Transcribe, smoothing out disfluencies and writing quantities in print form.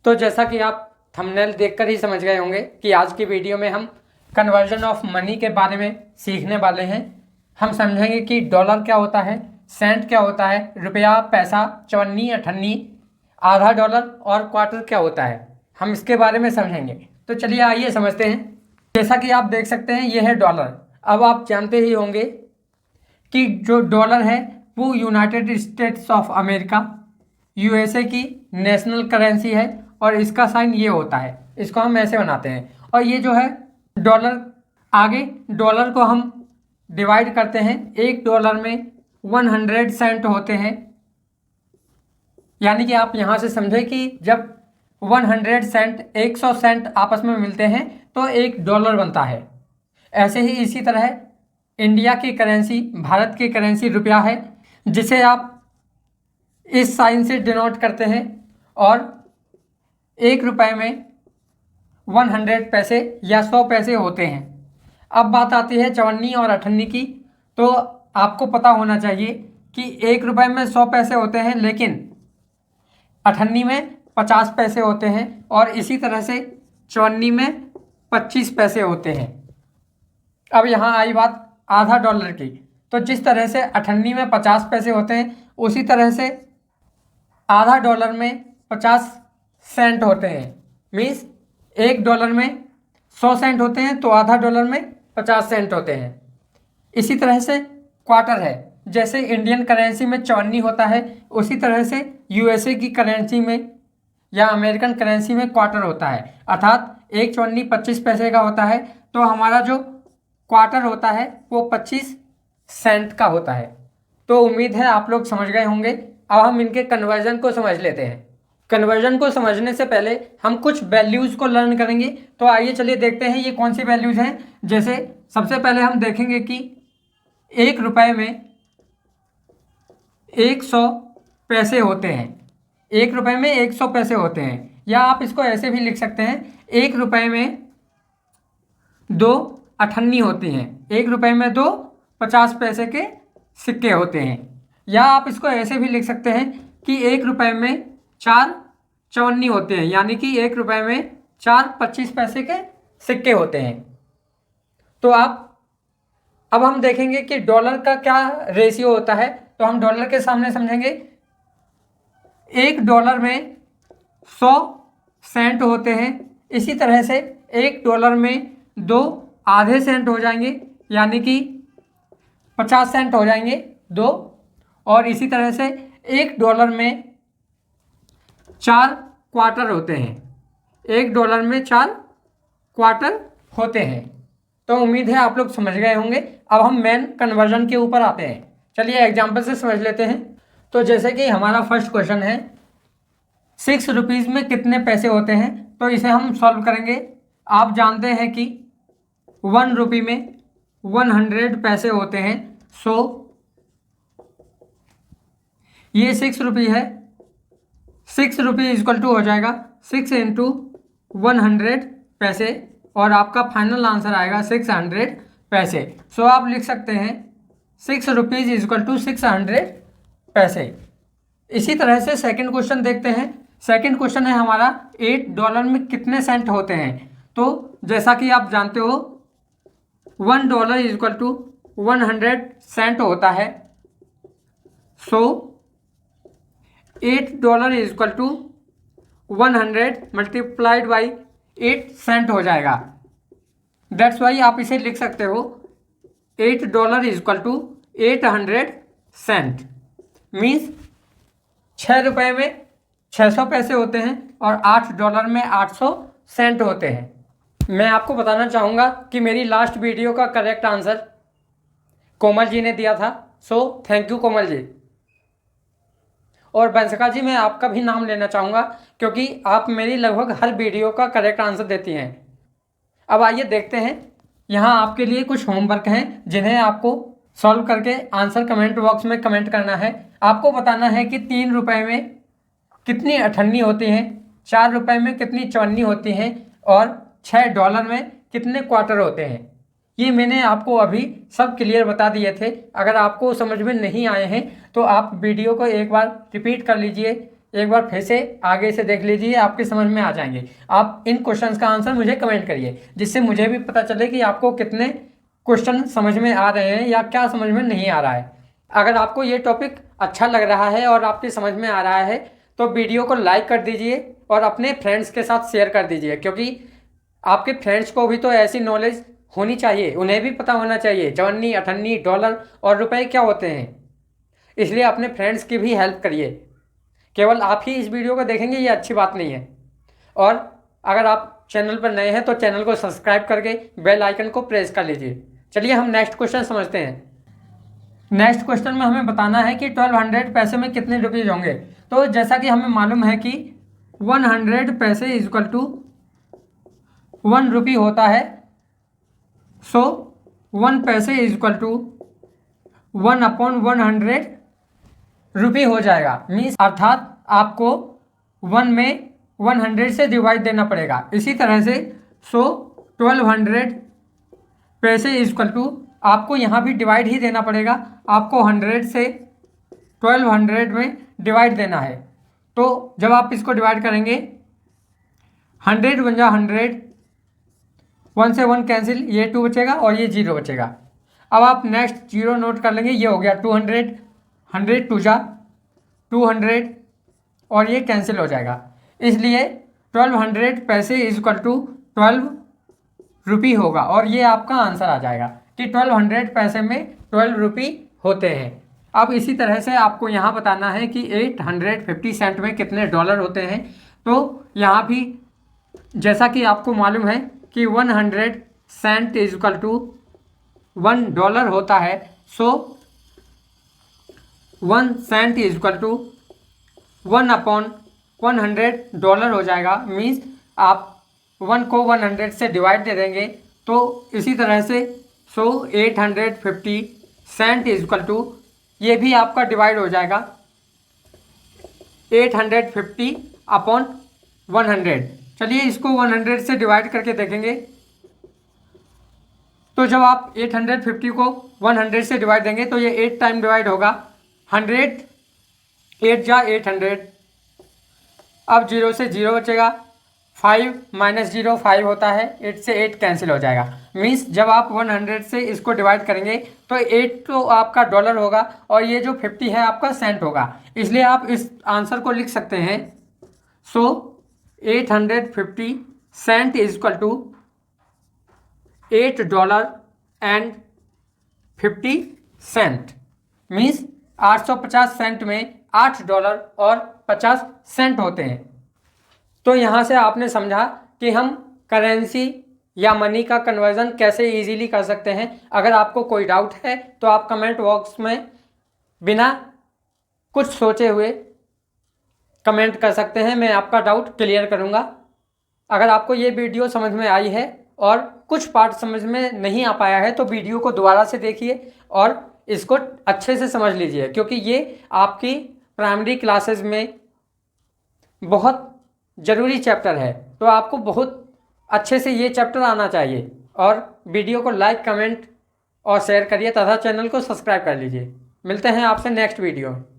तो जैसा कि आप थंबनेल देखकर ही समझ गए होंगे कि आज की वीडियो में हम कन्वर्जन ऑफ मनी के बारे में सीखने वाले हैं। हम समझेंगे कि डॉलर क्या होता है, सेंट क्या होता है, रुपया, पैसा, चवन्नी, अठन्नी, आधा डॉलर और क्वार्टर क्या होता है, हम इसके बारे में समझेंगे। तो चलिए आइए समझते हैं। जैसा कि आप देख सकते हैं ये है डॉलर। अब आप जानते ही होंगे कि जो डॉलर है वो United states of America USA की नेशनल करेंसी है और इसका साइन ये होता है, इसको हम ऐसे बनाते हैं। और ये जो है डॉलर, आगे डॉलर को हम डिवाइड करते हैं। एक डॉलर में 100 सेंट होते हैं, यानी कि आप यहाँ से समझे कि जब 100 सेंट 100 सेंट आपस में मिलते हैं तो एक डॉलर बनता है। ऐसे ही इसी तरह इंडिया की करेंसी, भारत की करेंसी रुपया है, जिसे आप इस साइन से डिनोट करते हैं। और एक रुपए में 100 पैसे या 100 पैसे होते हैं। अब बात आती है चवन्नी और अठन्नी की। तो आपको पता होना चाहिए कि एक रुपए में 100 पैसे होते हैं, लेकिन अठन्नी में 50 पैसे होते हैं और इसी तरह से चवन्नी में 25 पैसे होते हैं। अब यहाँ आई बात आधा डॉलर की। तो जिस तरह से अठन्नी में 50 पैसे होते हैं, उसी तरह से आधा डॉलर में 50 सेंट होते हैं। मीन्स एक डॉलर में 100 सेंट होते हैं तो आधा डॉलर में 50 सेंट होते हैं। इसी तरह से क्वार्टर है। जैसे इंडियन करेंसी में चवन्नी होता है, उसी तरह से यूएसए की करेंसी में या अमेरिकन करेंसी में क्वार्टर होता है। अर्थात एक चवन्नी 25 पैसे का होता है, तो हमारा जो क्वार्टर होता है वो 25 सेंट का होता है। तो उम्मीद है आप लोग समझ गए होंगे। अब हम इनके कन्वर्जन को समझ लेते हैं। कन्वर्जन को समझने से पहले हम कुछ वैल्यूज़ को लर्न करेंगे। तो आइए चलिए देखते हैं ये कौन सी वैल्यूज़ हैं। जैसे सबसे पहले हम देखेंगे कि एक रुपए में 100 पैसे होते हैं। एक रुपए में 100 पैसे होते हैं, या आप इसको ऐसे भी लिख सकते हैं, एक रुपए में 2 अठन्नी होती हैं। एक रुपए में 2 50 पैसे के सिक्के होते हैं। या आप इसको ऐसे भी लिख सकते हैं कि एक रुपए में 4 चवन्नी होते हैं, यानी कि एक रुपए में 4 25 पैसे के सिक्के होते हैं। तो अब हम देखेंगे कि डॉलर का क्या रेशियो होता है। तो हम डॉलर के सामने समझेंगे, एक डॉलर में 100 सेंट होते हैं। इसी तरह से एक डॉलर में 2 आधे सेंट हो जाएंगे, यानी कि 50 सेंट हो जाएंगे 2। और इसी तरह से एक डॉलर में 4 क्वार्टर होते हैं। एक डॉलर में 4 क्वार्टर होते हैं। तो उम्मीद है आप लोग समझ गए होंगे। अब हम मेन कन्वर्जन के ऊपर आते हैं। चलिए एग्जाम्पल से समझ लेते हैं। तो जैसे कि हमारा फर्स्ट क्वेश्चन है, 6 रुपीज़ में कितने पैसे होते हैं। तो इसे हम सॉल्व करेंगे। आप जानते हैं कि 1 रुपये में 100 पैसे होते हैं। सो ये 6 रुपये है। 6 रुपये इक्वल टू हो जाएगा 6 इंटू 100 पैसे, और आपका फाइनल आंसर आएगा 600 पैसे। सो आप लिख सकते हैं 6 रुपीज़ इक्वल टू 600 पैसे। इसी तरह से सेकंड क्वेश्चन देखते हैं। सेकंड क्वेश्चन है हमारा, 8 डॉलर में कितने सेंट होते हैं। तो जैसा कि आप जानते हो 1 डॉलर इक्वल टू 100 सेंट होता है। So 8 dollar equal to 100 multiplied by 8 cent हो जाएगा। दैट्स वाई आप इसे लिख सकते हो 8 dollar equal to 800 cent. Means 6 रुपये में 600 पैसे होते हैं और 8 डॉलर में 800 सेंट होते हैं। मैं आपको बताना चाहूँगा कि मेरी लास्ट वीडियो का करेक्ट आंसर कोमल जी ने दिया था। So thank you Komal ji. और बंसका जी, मैं आपका भी नाम लेना चाहूँगा क्योंकि आप मेरी लगभग हर वीडियो का करेक्ट आंसर देती हैं। अब आइए देखते हैं। यहाँ आपके लिए कुछ होमवर्क हैं जिन्हें आपको सॉल्व करके आंसर कमेंट बॉक्स में कमेंट करना है। आपको बताना है कि 3 रुपये में कितनी अठन्नी होती हैं, 4 रुपये में कितनी चवन्नी होती हैं और 6 डॉलर में कितने क्वार्टर होते हैं। ये मैंने आपको अभी सब क्लियर बता दिए थे। अगर आपको समझ में नहीं आए हैं तो आप वीडियो को एक बार रिपीट कर लीजिए एक बार फिर से आगे से देख लीजिए, आपके समझ में आ जाएंगे। आप इन क्वेश्चंस का आंसर मुझे कमेंट करिए, जिससे मुझे भी पता चले कि आपको कितने क्वेश्चन समझ में आ रहे हैं या क्या समझ में नहीं आ रहा है। अगर आपको ये टॉपिक अच्छा लग रहा है और आपके समझ में आ रहा है तो वीडियो को लाइक कर दीजिए और अपने फ्रेंड्स के साथ शेयर कर दीजिए, क्योंकि आपके फ्रेंड्स को भी तो ऐसी नॉलेज होनी चाहिए, उन्हें भी पता होना चाहिए चवन्नी, अठन्नी, डॉलर और रुपए क्या होते हैं। इसलिए अपने फ्रेंड्स की भी हेल्प करिए। केवल आप ही इस वीडियो को देखेंगे ये अच्छी बात नहीं है। और अगर आप चैनल पर नए हैं तो चैनल को सब्सक्राइब करके बेल आइकन को प्रेस कर लीजिए। चलिए हम नेक्स्ट क्वेश्चन समझते हैं। नेक्स्ट क्वेश्चन में हमें बताना है कि 1200 पैसे में कितने रुपीज़ होंगे। तो जैसा कि हमें मालूम है कि 100 पैसे इज इक्वल टू 1 रुपी होता है। सो 1 पैसे इज इक्वल टू 1/100 रुपी हो जाएगा। मीन्स अर्थात आपको 1 में 100 से डिवाइड देना पड़ेगा। इसी तरह से 1200 पैसे इज इक्वल टू आपको यहाँ भी डिवाइड ही देना पड़ेगा। आपको 100 से 1200 में डिवाइड देना है। तो जब आप इसको डिवाइड करेंगे 100 बन जा 100, 1 से 1 कैंसिल, ये 2 बचेगा और ये 0 बचेगा। अब आप नेक्स्ट 0 नोट कर लेंगे, ये हो गया 200, 100 2 जा 200 और ये कैंसिल हो जाएगा। इसलिए 1200 पैसे इज इक्वल टू 12 रुपी होगा और ये आपका आंसर आ जाएगा कि 1200 पैसे में 12 रुपी होते हैं। अब इसी तरह से आपको यहाँ बताना है कि 850 सेंट में कितने डॉलर होते हैं। तो यहाँ भी जैसा कि आपको मालूम है कि 100 सेंट इज इक्वल टू $1 होता है। सो 1 सेंट इज इक्वल टू 1/100 हो जाएगा। मीन्स आप 1 को 100 से डिवाइड दे देंगे। तो इसी तरह से 850 सेंट इज इक्वल टू, ये भी आपका डिवाइड हो जाएगा 850/100। चलिए इसको 100 से डिवाइड करके देखेंगे। तो जब आप 850 को 100 से डिवाइड देंगे तो ये 8 टाइम डिवाइड होगा। 100 8 जा 800। अब 0 से 0 बचेगा, 5 - 0 5 होता है, 8 से 8 कैंसिल हो जाएगा। मीन्स जब आप 100 से इसको डिवाइड करेंगे तो 8 तो आपका डॉलर होगा और ये जो 50 है आपका सेंट होगा। इसलिए आप इस आंसर को लिख सकते हैं। 850 cent is equal to $8.50। Means 850 cent में $8.50 होते हैं। तो यहाँ से आपने समझा कि हम करेंसी या मनी का कन्वर्जन कैसे इजीली कर सकते हैं। अगर आपको कोई डाउट है तो आप कमेंट बॉक्स में बिना कुछ सोचे हुए कमेंट कर सकते हैं, मैं आपका डाउट क्लियर करूँगा। अगर आपको ये वीडियो समझ में आई है और कुछ पार्ट समझ में नहीं आ पाया है तो वीडियो को दोबारा से देखिए और इसको अच्छे से समझ लीजिए, क्योंकि ये आपकी प्राइमरी क्लासेस में बहुत ज़रूरी चैप्टर है। तो आपको बहुत अच्छे से ये चैप्टर आना चाहिए। और वीडियो को लाइक, कमेंट और शेयर करिए तथा चैनल को सब्सक्राइब कर लीजिए। मिलते हैं आपसे नेक्स्ट वीडियो में।